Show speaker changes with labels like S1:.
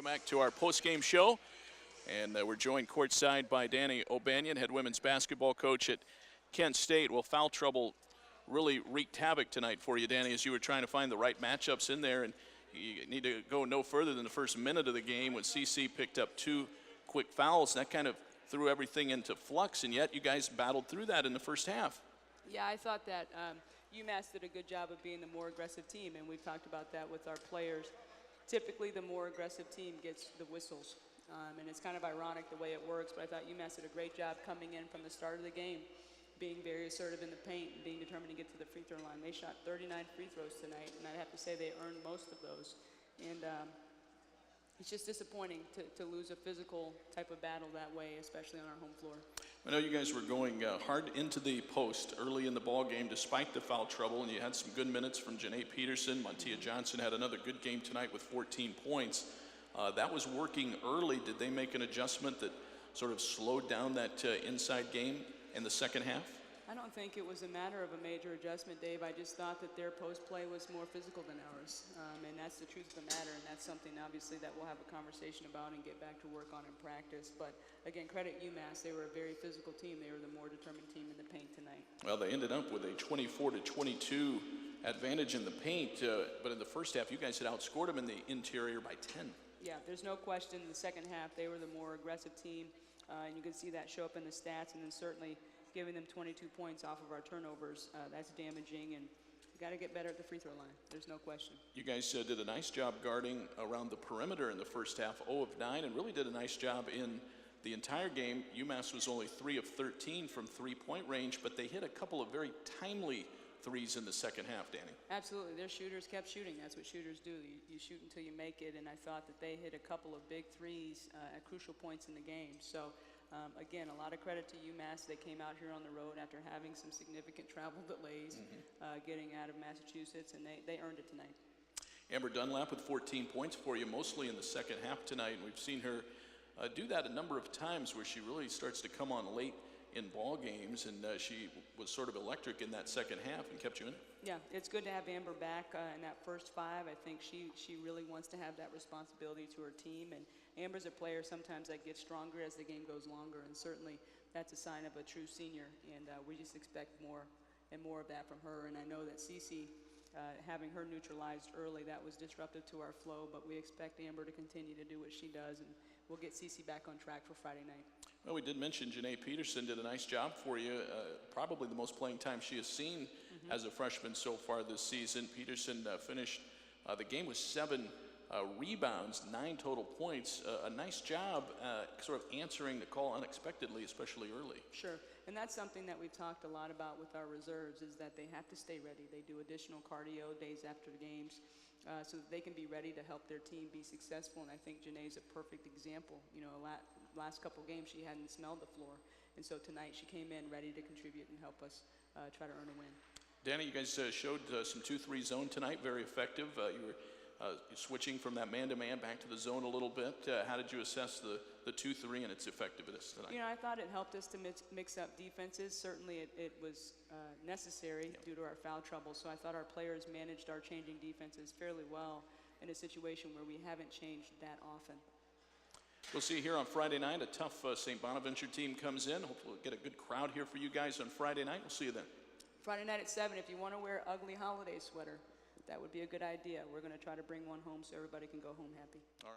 S1: back to our post-game show, and we're joined courtside by Danny O'Banion, head women's basketball coach at Kent State. Well, foul trouble really wreaked havoc tonight for you, Danny, as you were trying to find the right matchups in there, and you need to go no further than the first minute of the game when CC picked up 2 quick fouls. That kind of threw everything into flux, and yet you guys battled through that in the first half.
S2: Yeah, I thought that UMass did a good job of being the more aggressive team, and we've talked about that with our players. Typically, the more aggressive team gets the whistles, and it's kind of ironic the way it works, but I thought UMass did a great job coming in from the start of the game, being very assertive in the paint and being determined to get to the free throw line. They shot 39 free throws tonight, and I have to say they earned most of those. And it's just disappointing to lose a physical type of battle that way, especially on our home floor.
S1: I know you guys were going hard into the post early in the ball game despite the foul trouble, and you had some good minutes from Janae Peterson. Montia Johnson had another good game tonight with 14 points. That was working early. Did they make an adjustment that sort of slowed down that inside game in the second half?
S2: I don't think it was a matter of a major adjustment, Dave. I just thought that their post play was more physical than ours, and that's the truth of the matter, and that's something obviously that we'll have a conversation about and get back to work on in practice. But again, credit UMass. They were a very physical team. They were the more determined team in the paint tonight. Well,
S1: they ended up with a 24-22 advantage in the paint, but in the first half, you guys had outscored them in the interior by 10.
S2: Yeah, there's no question. In the second half, they were the more aggressive team, and you can see that show up in the stats, and then certainly giving them 22 points off of our turnovers, that's damaging, and you got to get better at the free throw line. There's no question.
S1: You guys did a nice job guarding around the perimeter in the first half, 0 of 9, and really did a nice job in the entire game. UMass was only 3 of 13 from three-point range, but they hit a couple of very timely threes in the second half, Danny.
S2: Absolutely. Their shooters kept shooting. That's what shooters do. You shoot until you make it, and I thought that they hit a couple of big threes at crucial points in the game. So again, a lot of credit to UMass. They came out here on the road after having some significant travel delays, getting out of Massachusetts, and they earned it tonight.
S1: Amber Dunlap with 14 points for you, mostly in the second half tonight, and we've seen her do that a number of times where she really starts to come on late in ball games, and she was sort of electric in that second half and kept you in it.
S2: Yeah, it's good to have Amber back in that first 5. I think she really wants to have that responsibility to her team, and Amber's a player sometimes that gets stronger as the game goes longer, and certainly that's a sign of a true senior, and we just expect more and more of that from her. And I know that Cece, having her neutralized early, that was disruptive to our flow, but we expect Amber to continue to do what she does, and we'll get Cece back on track for Friday night.
S1: Well, we did mention Janae Peterson did a nice job for you, probably the most playing time she has seen as a freshman so far this season. Peterson finished the game with 7 rebounds, 9 total points. A nice job sort of answering the call unexpectedly, especially early.
S2: Sure, and that's something that we've talked a lot about with our reserves, is that they have to stay ready. They do additional cardio days after the games so that they can be ready to help their team be successful, and I think Janae's a perfect example. You know, last couple games she hadn't smelled the floor, and so tonight she came in ready to contribute and help us try to earn a win.
S1: Danny, you guys showed some 2-3 zone tonight, very effective. You were switching from that man-to-man back to the zone a little bit. How did you assess the 2-3 and its effectiveness tonight?
S2: You know, I thought it helped us to mix up defenses. Certainly it was necessary due to our foul trouble, so I thought our players managed our changing defenses fairly well in a situation where we haven't changed that often.
S1: We'll see you here on Friday night. A tough St. Bonaventure team comes in. Hopefully we'll get a good crowd here for you guys on Friday night. We'll see you then.
S2: Friday night at 7. If you want to wear an ugly holiday sweater, that would be a good idea. We're going to try to bring one home so everybody can go home happy.
S1: All right.